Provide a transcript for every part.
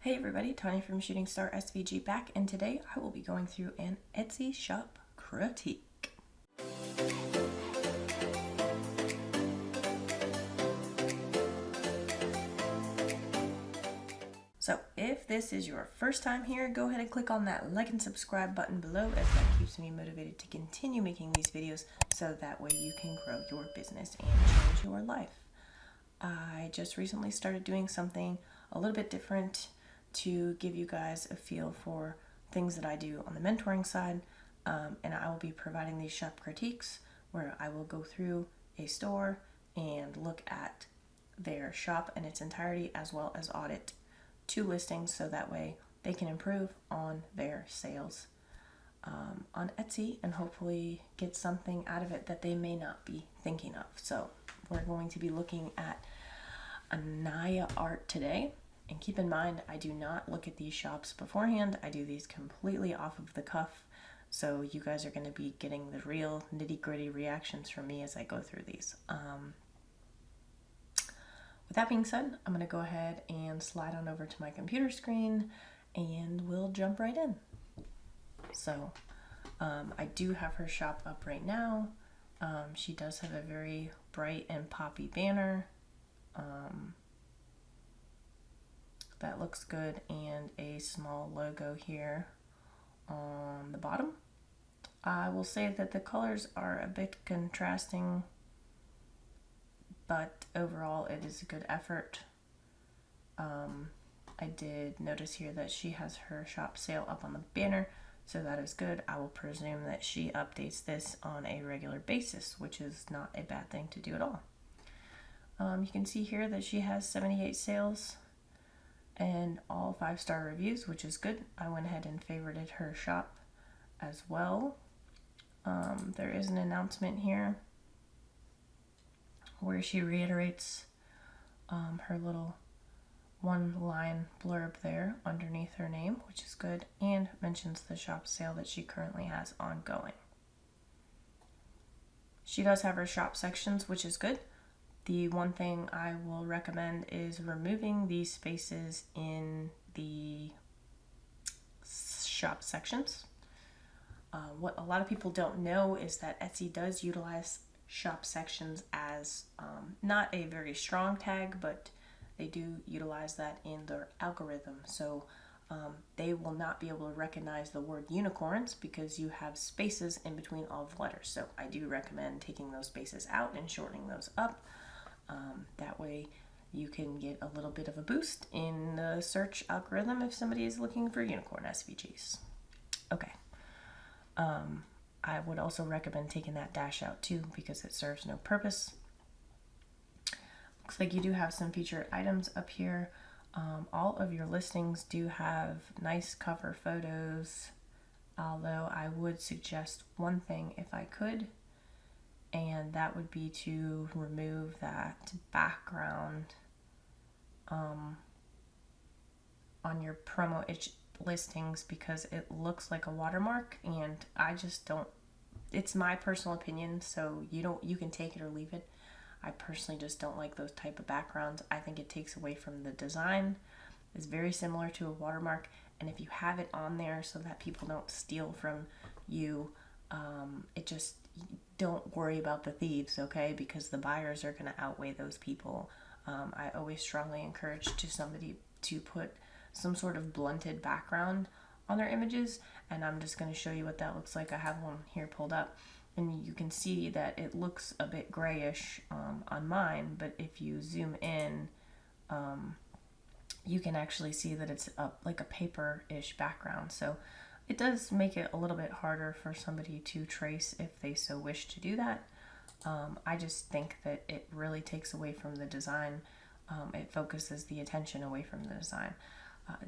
Hey everybody, Tanya from Shooting Star SVG back, and today I will be going through an Etsy shop critique. So if this is your first time here, go ahead and click on that like and subscribe button below, as that keeps me motivated to continue making these videos so that way you can grow your business and change your life. I just recently started doing something a little bit different to give you guys a feel for things that I do on the mentoring side, and I will be providing these shop critiques where I will go through a store and look at their shop in its entirety, as well as audit 2 listings so that way they can improve on their sales on Etsy and hopefully get something out of it that they may not be thinking of. So we're going to be looking at Annia art today. And keep in mind, I do not look at these shops beforehand. I do these completely off of the cuff. So you guys are going to be getting the real nitty-gritty reactions from me as I go through these. With that being said, I'm going to go ahead and slide on over to my computer screen and we'll jump right in. So I do have her shop up right now. She does have a very bright and poppy banner. That looks good, and a small logo here on the bottom. I will say that the colors are a bit contrasting, but overall it is a good effort. I did notice here that she has her shop sale up on the banner, so that is good. I will presume that she updates this on a regular basis, which is not a bad thing to do at all. You can see here that she has 78 sales and all 5-star reviews, which is good. I went ahead and favorited her shop as well. There is an announcement here where she reiterates her little 1-line blurb there underneath her name, which is good, and mentions the shop sale that she currently has ongoing. She does have her shop sections, which is good. The one thing I will recommend is removing these spaces in the shop sections. What a lot of people don't know is that Etsy does utilize shop sections as not a very strong tag, but they do utilize that in their algorithm. So they will not be able to recognize the word unicorns because you have spaces in between all the letters. So I do recommend taking those spaces out and shortening those up. That way you can get a little bit of a boost in the search algorithm if somebody is looking for unicorn SVGs. Okay. I would also recommend taking that dash out too because it serves no purpose. Looks like you do have some featured items up here. All of your listings do have nice cover photos, although I would suggest one thing if I could, and that would be to remove that background on your promo listings because it looks like a watermark, and I just don't. It's my personal opinion, so you can take it or leave it. I personally just don't like those type of backgrounds. I think it takes away from the design. It's very similar to a watermark, and if you have it on there so that people don't steal from you, don't worry about the thieves, okay? Because the buyers are going to outweigh those people. I always strongly encourage somebody to put some sort of blunted background on their images, and I'm just going to show you what that looks like. I have one here pulled up, and you can see that it looks a bit grayish on mine, but if you zoom in, you can actually see that it's like a paper-ish background. So it does make it a little bit harder for somebody to trace if they so wish to do that. I just think that it really takes away from the design. It focuses the attention away from the design.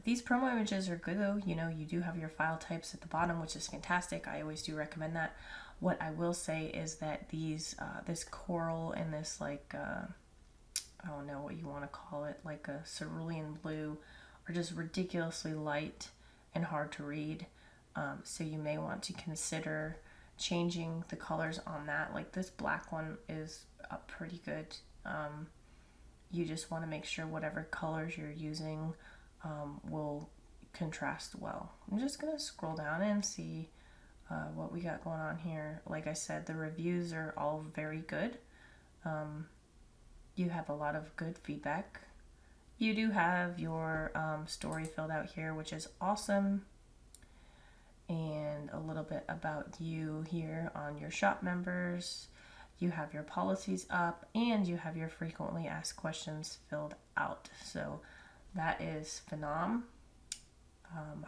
These promo images are good though. You know, you do have your file types at the bottom, which is fantastic. I always do recommend that. What I will say is that these, this coral and this like, I don't know what you want to call it, like a cerulean blue, are just ridiculously light and hard to read. So you may want to consider changing the colors on that. Like this black one is pretty good. You just want to make sure whatever colors you're using will contrast well. I'm just going to scroll down and see what we got going on here. Like I said, the reviews are all very good. You have a lot of good feedback. You do have your story filled out here, which is awesome. And a little bit about you here on your shop members. You have your policies up, and you have your frequently asked questions filled out. So that is phenom.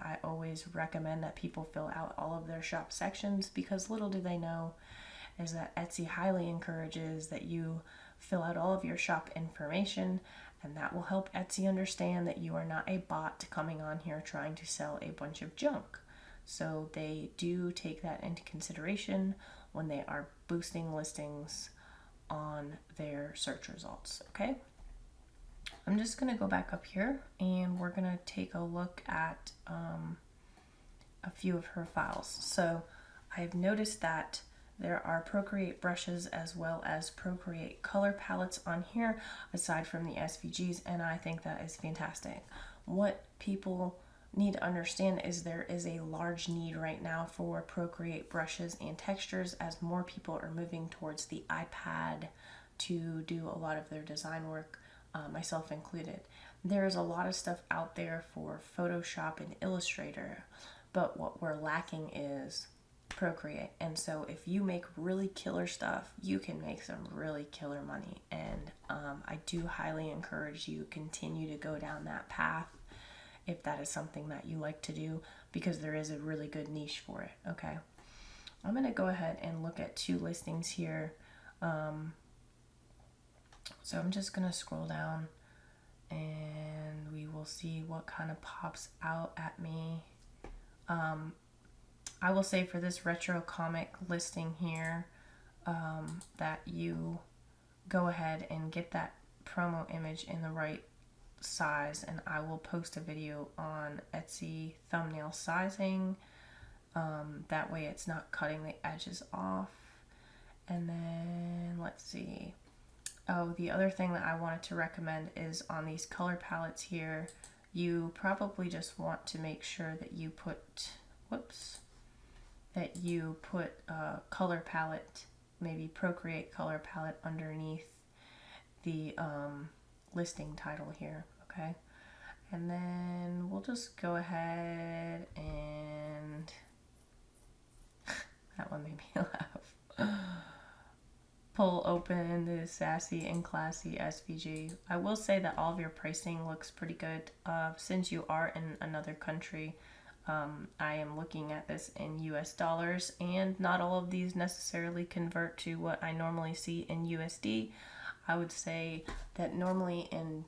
I always recommend that people fill out all of their shop sections, because little do they know is that Etsy highly encourages that you fill out all of your shop information, and that will help Etsy understand that you are not a bot coming on here trying to sell a bunch of junk. So they do take that into consideration when they are boosting listings on their search results, okay? I'm just going to go back up here, and we're going to take a look at a few of her files. So I've noticed that there are Procreate brushes as well as Procreate color palettes on here, aside from the SVGs, and I think that is fantastic. What people need to understand is there is a large need right now for Procreate brushes and textures, as more people are moving towards the iPad to do a lot of their design work, myself included. There's a lot of stuff out there for Photoshop and Illustrator, but what we're lacking is Procreate. And so if you make really killer stuff, you can make some really killer money. And I do highly encourage you continue to go down that path if that is something that you like to do, because there is a really good niche for it, okay? I'm going to go ahead and look at two listings here. So I'm just going to scroll down, and we will see what kind of pops out at me. I will say for this retro comic listing here, that you go ahead and get that promo image in the right size, and I will post a video on Etsy thumbnail sizing. That way it's not cutting the edges off. And then let's see. Oh, the other thing that I wanted to recommend is on these color palettes here, you probably just want to make sure that you put, color palette, maybe Procreate color palette underneath the listing title here, okay? And then we'll just go ahead and that one made me laugh. Pull open the Sassy and Classy SVG. I will say that all of your pricing looks pretty good. Since you are in another country, I am looking at this in US dollars, and not all of these necessarily convert to what I normally see in USD. I would say that normally in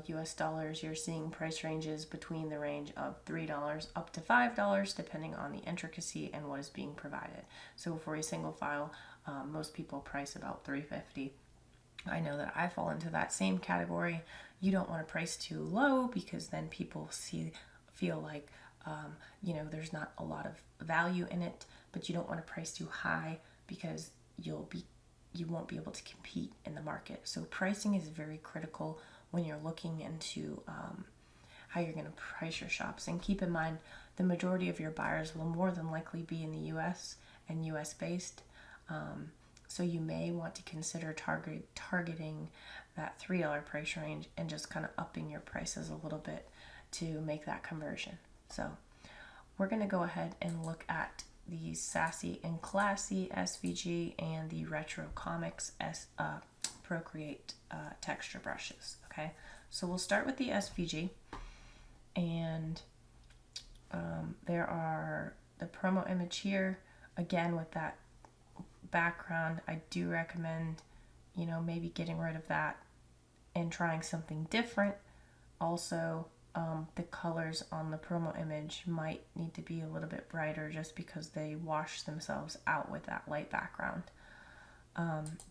US dollars, you're seeing price ranges between the range of $3 up to $5, depending on the intricacy and what is being provided. So for a single file, most people price about $3.50. I know that I fall into that same category. You don't want to price too low, because then people feel like there's not a lot of value in it, but you don't want to price too high, because you won't be able to compete in the market. So pricing is very critical when you're looking into how you're going to price your shops. And keep in mind, the majority of your buyers will more than likely be in the US and US based. So you may want to consider targeting that $3 price range and just kind of upping your prices a little bit to make that conversion. So we're going to go ahead and look at the Sassy and Classy SVG and the Retro Comics Procreate texture brushes. Okay, so we'll start with the SVG, and there are the promo image here. Again, with that background, I do recommend maybe getting rid of that and trying something different. Also, the colors on the promo image might need to be a little bit brighter, just because they wash themselves out with that light background.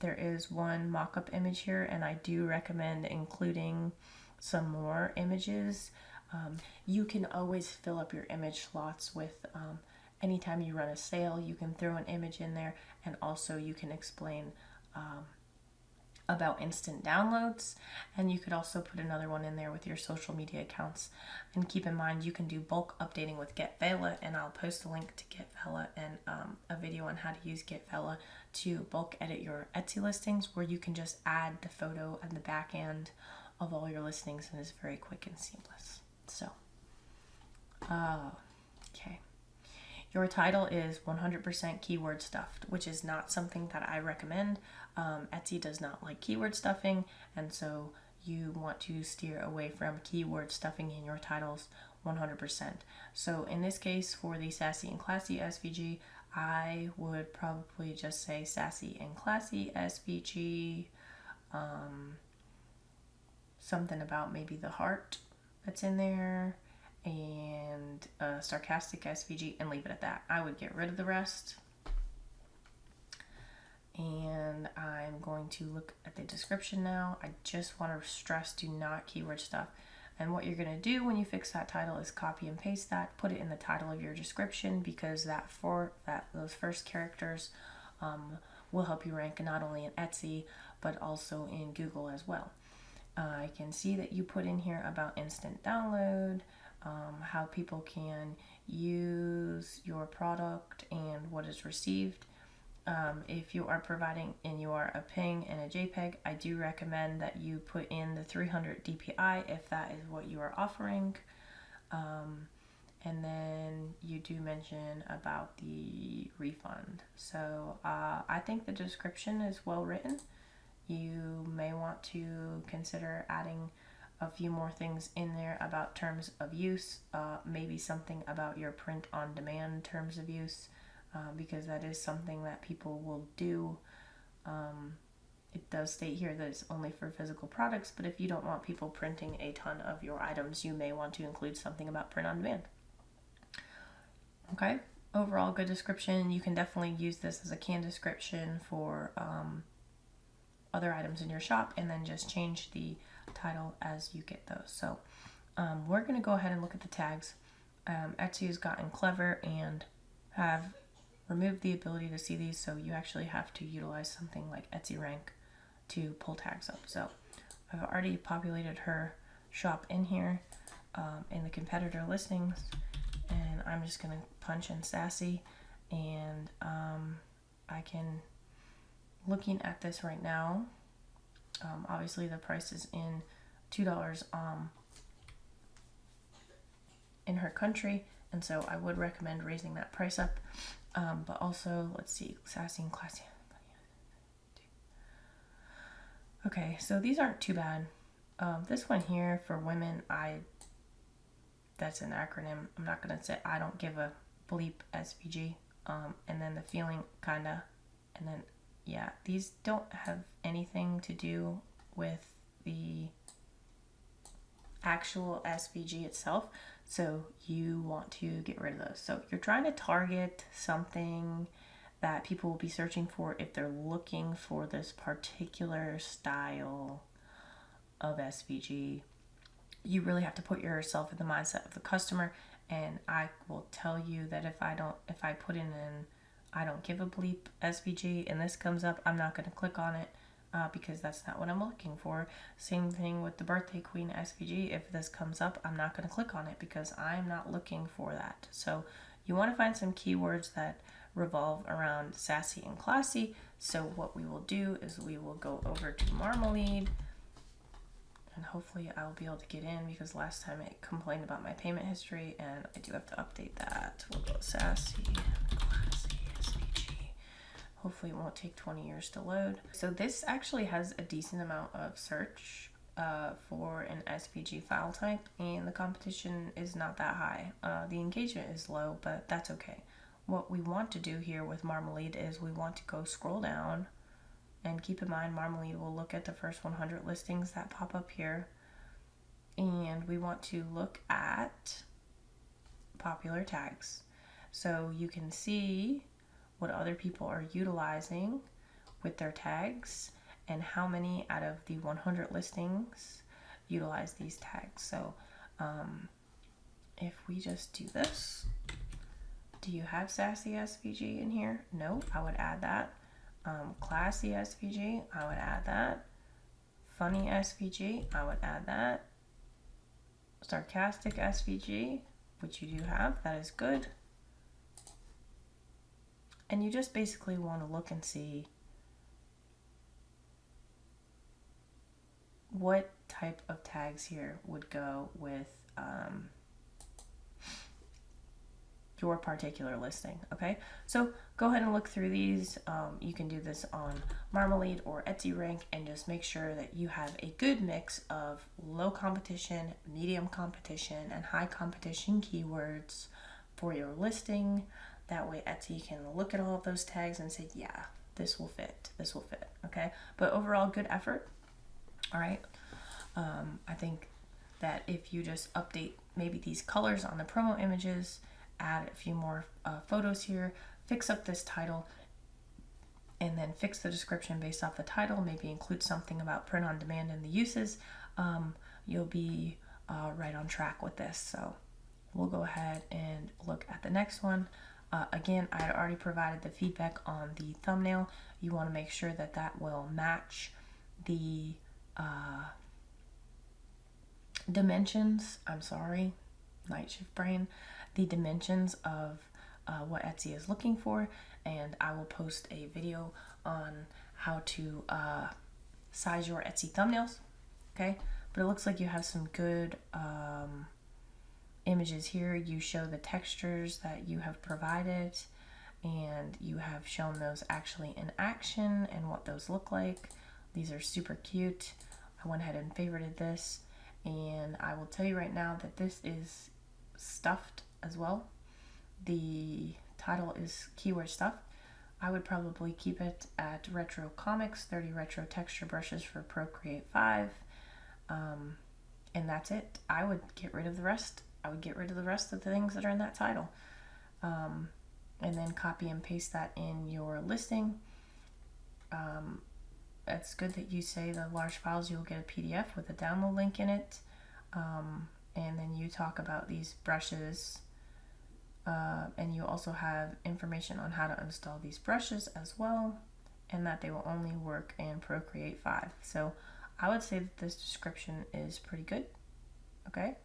There is one mock-up image here, and I do recommend including some more images. You can always fill up your image slots with anytime you run a sale, you can throw an image in there, and also you can explain about instant downloads, and you could also put another one in there with your social media accounts. And keep in mind, you can do bulk updating with GetVela, and I'll post a link to GetVela and a video on how to use GetVela to bulk edit your Etsy listings, where you can just add the photo and the back end of all your listings, and it's very quick and seamless. So, okay. Your title is 100% keyword stuffed, which is not something that I recommend. Etsy does not like keyword stuffing, and so you want to steer away from keyword stuffing in your titles 100%. So in this case, for the Sassy and Classy SVG, I would probably just say Sassy and Classy SVG, something about maybe the heart that's in there, and sarcastic SVG, and leave it at that. I would get rid of the rest. And I'm going to look at the description now. I just want to stress, do not keyword stuff. And what you're going to do when you fix that title is copy and paste that, put it in the title of your description, because those first characters will help you rank not only in Etsy but also in Google as well. I can see that you put in here about instant download, how people can use your product and what is received. If you are providing and you are a PNG and a JPEG, I do recommend that you put in the 300 DPI if that is what you are offering. And then you do mention about the refund. So I think the description is well written. You may want to consider adding a few more things in there about terms of use, maybe something about your print on demand terms of use, because that is something that people will do. It does state here that it's only for physical products, but if you don't want people printing a ton of your items, you may want to include something about print on demand. Okay, overall good description. You can definitely use this as a canned description for other items in your shop, and then just change the title as you get those. So we're going to go ahead and look at the tags. Etsy has gotten clever and have removed the ability to see these, so you actually have to utilize something like Etsy Rank to pull tags up. So I've already populated her shop in here in the competitor listings, and I'm just going to punch in Sassy, and I can, looking at this right now, obviously the price is in $2 in her country, and so I would recommend raising that price up. But also, let's see, Sassy and Classy. Okay, so these aren't too bad. This one here for women, that's an acronym. I'm not going to say I don't give a bleep SVG. And then the feeling kinda, and then, yeah, these don't have anything to do with the actual SVG itself, so you want to get rid of those. So you're trying to target something that people will be searching for if they're looking for this particular style of SVG. You really have to put yourself in the mindset of the customer, and I will tell you that if I put in an I don't give a bleep SVG and this comes up, I'm not going to click on it because that's not what I'm looking for. Same thing with the Birthday Queen SVG. If this comes up, I'm not going to click on it because I'm not looking for that. So you want to find some keywords that revolve around Sassy and Classy. So what we will do is we will go over to Marmalade, and hopefully I'll be able to get in because last time I complained about my payment history and I do have to update that. We'll go Sassy, Classy, SVG. Hopefully it won't take 20 years to load. So this actually has a decent amount of search for an SVG file type, and the competition is not that high. The engagement is low, but that's okay. What we want to do here with Marmalade is we want to go scroll down, and keep in mind Marmalade will look at the first 100 listings that pop up here, and we want to look at popular tags. So you can see what other people are utilizing with their tags and how many out of the 100 listings utilize these tags. So if we just do this, do you have Sassy SVG in here? No, I would add that. Classy SVG, I would add that. funny SVG, I would add that. Sarcastic SVG, which you do have, that is good. And you just basically want to look and see what type of tags here would go with your particular listing. Okay, so go ahead and look through these. You can do this on Marmalade or Etsy Rank, and just make sure that you have a good mix of low competition, medium competition, and high competition keywords for your listing. That way Etsy can look at all of those tags and say, yeah, this will fit, this will fit. Okay, but overall, good effort. All right, I think that if you just update maybe these colors on the promo images, add a few more photos here, fix up this title, and then fix the description based off the title, maybe include something about print on demand and the uses, you'll be right on track with this. So we'll go ahead and look at the next one. Again, I had already provided the feedback on the thumbnail. You want to make sure that that will match the dimensions, night shift brain, the dimensions of what Etsy is looking for, and I will post a video on how to size your Etsy thumbnails. Okay, but it looks like you have some good images here. You show the textures that you have provided, and you have shown those actually in action and what those look like. These are super cute. I went ahead and favorited this, and I will tell you right now that this is stuffed as well. The title is keyword stuffed. I would probably keep it at Retro Comics, 30 retro texture brushes for Procreate 5, and that's it. I would get rid of the rest. I would get rid of the rest of the things that are in that title, and then copy and paste that in your listing. It's good that you say the large files, you'll get a PDF with a download link in it, and then you talk about these brushes, and you also have information on how to install these brushes as well, and that they will only work in Procreate 5. So I would say that this description is pretty good. Okay,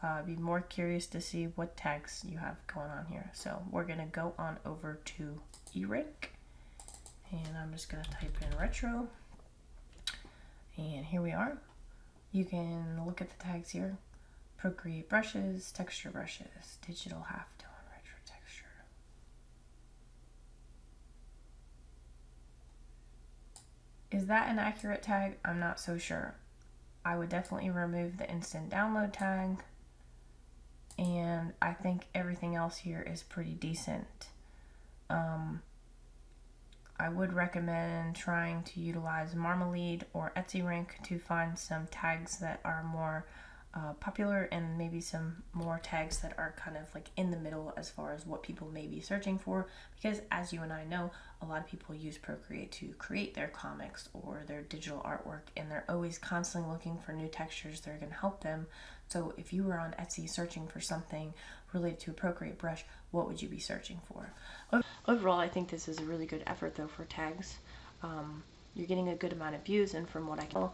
I'd be more curious to see what tags you have going on here. So we're gonna go on over to eRank, and I'm just gonna type in retro, and here we are. You can look at the tags here: Procreate brushes, texture brushes, digital halftone, retro texture. Is that an accurate tag? I'm not so sure. I would definitely remove the instant download tag, and I think everything else here is pretty decent. I would recommend trying to utilize Marmalade or Etsy Rank to find some tags that are more popular, and maybe some more tags that are kind of like in the middle as far as what people may be searching for, because as you and I know, a lot of people use Procreate to create their comics or their digital artwork, and they're always constantly looking for new textures that are going to help them. So if you were on Etsy searching for something related to a Procreate brush, what would you be searching for? Overall, I think this is a really good effort though for tags. You're getting a good amount of views, and from what I can tell,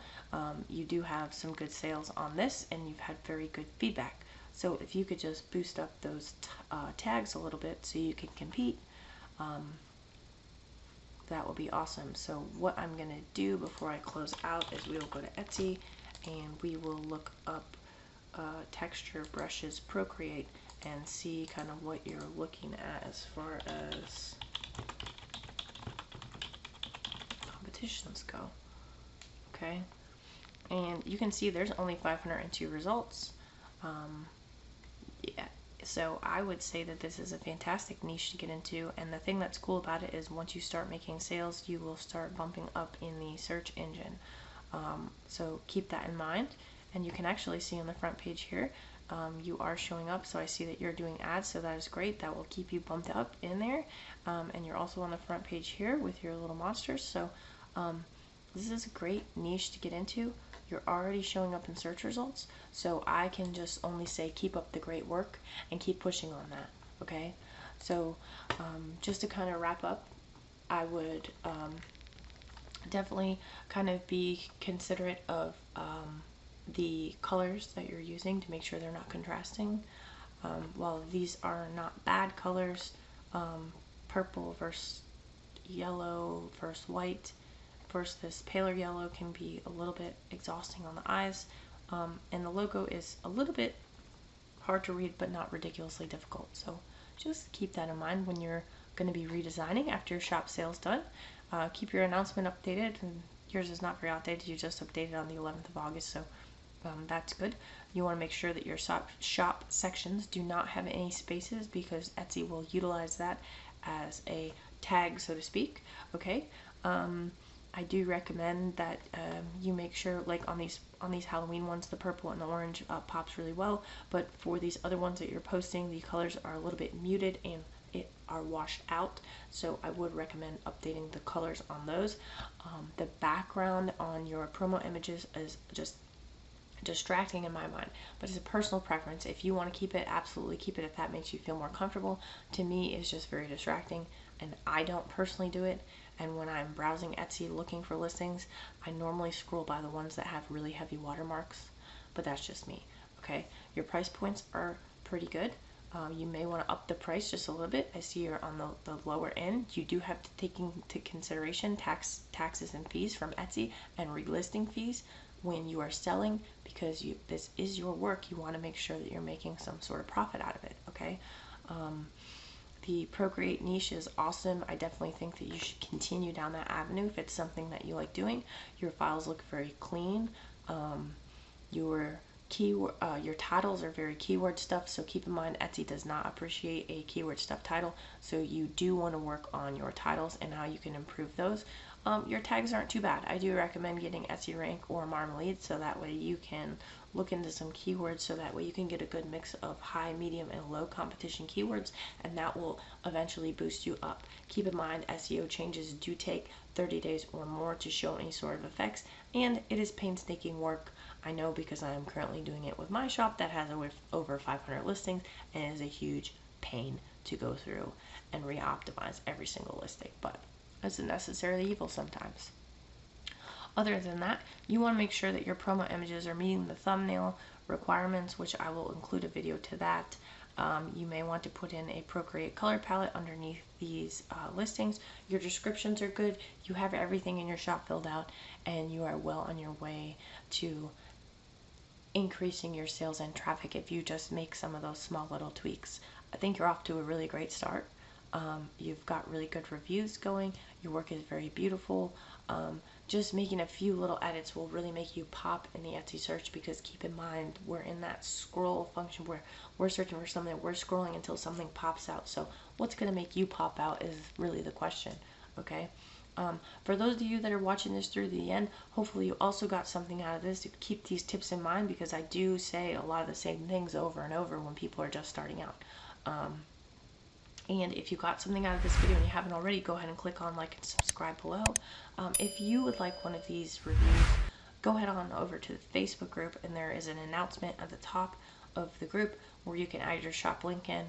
you do have some good sales on this, and you've had very good feedback. So if you could just boost up those tags a little bit so you can compete, that would be awesome. So what I'm going to do before I close out is we will go to Etsy, and we will look up texture brushes Procreate and see kind of what you're looking at as far as competitions go. Okay, and you can see there's only 502 results. Yeah, so I would say that this is a fantastic niche to get into, and the thing that's cool about it is once you start making sales, you will start bumping up in the search engine. So keep that in mind, and you can actually see on the front page here, you are showing up, so I see that you're doing ads, so that is great. That will keep you bumped up in there, and you're also on the front page here with your little monsters. So this is a great niche to get into. You're already showing up in search results, so I can just only say keep up the great work and keep pushing on that. Okay, so just to kind of wrap up, I would definitely kind of be considerate of the colors that you're using to make sure they're not contrasting. While these are not bad colors, purple versus yellow versus white versus this paler yellow can be a little bit exhausting on the eyes. And the logo is a little bit hard to read, but not ridiculously difficult. So just keep that in mind when you're going to be redesigning after your shop sale's done. Keep your announcement updated, and yours is not very outdated. You just updated on the 11th of August, so that's good. You want to make sure that your shop sections do not have any spaces, because Etsy will utilize that as a tag, so to speak. Okay. I do recommend that you make sure, like on these Halloween ones, the purple and the orange pops really well. But for these other ones that you're posting, the colors are a little bit muted and are washed out. So I would recommend updating the colors on those. The background on your promo images is just distracting in my mind, but it's a personal preference. If you want to keep it, absolutely keep it if that makes you feel more comfortable. To me, it's just very distracting, and I don't personally do it. And when I'm browsing Etsy looking for listings, I normally scroll by the ones that have really heavy watermarks, but that's just me. Okay, your price points are pretty good. You may want to up the price just a little bit. I see you're on the lower end. You do have to take into consideration taxes and fees from Etsy and relisting fees when you are selling, because this is your work. You want to make sure that you're making some sort of profit out of it. Okay. The Procreate niche is awesome. I definitely think that you should continue down that avenue if it's something that you like doing. Your files look very clean. Your titles are very keyword stuff, so keep in mind Etsy does not appreciate a keyword stuff title, so you do want to work on your titles and how you can improve those. Your tags aren't too bad. I do recommend getting Etsy Rank or Marmalade, so that way you can look into some keywords, so that way you can get a good mix of high, medium, and low competition keywords, and that will eventually boost you up. Keep in mind, SEO changes do take 30 days or more to show any sort of effects, and it is painstaking work. I know, because I am currently doing it with my shop that has over 500 listings, and it is a huge pain to go through and re-optimize every single listing, but it's a necessary evil sometimes. Other than that, you want to make sure that your promo images are meeting the thumbnail requirements, which I will include a video to that. You may want to put in a Procreate color palette underneath these listings. Your descriptions are good. You have everything in your shop filled out, and you are well on your way to increasing your sales and traffic if you just make some of those small little tweaks. I think you're off to a really great start. You've got really good reviews going. Your work is very beautiful. Just making a few little edits will really make you pop in the Etsy search, because keep in mind, we're in that scroll function where we're searching for something, we're scrolling until something pops out. So what's going to make you pop out is really the question. Okay. For those of you that are watching this through the end, hopefully you also got something out of this. Keep these tips in mind, because I do say a lot of the same things over and over when people are just starting out. And if you got something out of this video and you haven't already, go ahead and click on like and subscribe below. If you would like one of these reviews, go ahead on over to the Facebook group, and there is an announcement at the top of the group where you can add your shop link in.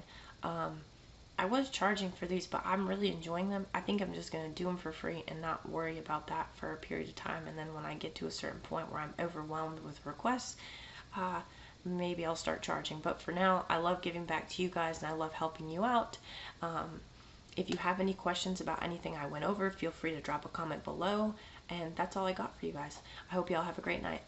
I was charging for these, but I'm really enjoying them. I think I'm just going to do them for free and not worry about that for a period of time. And then when I get to a certain point where I'm overwhelmed with requests, maybe I'll start charging. But for now, I love giving back to you guys, and I love helping you out. If you have any questions about anything I went over, feel free to drop a comment below. And that's all I got for you guys. I hope you all have a great night.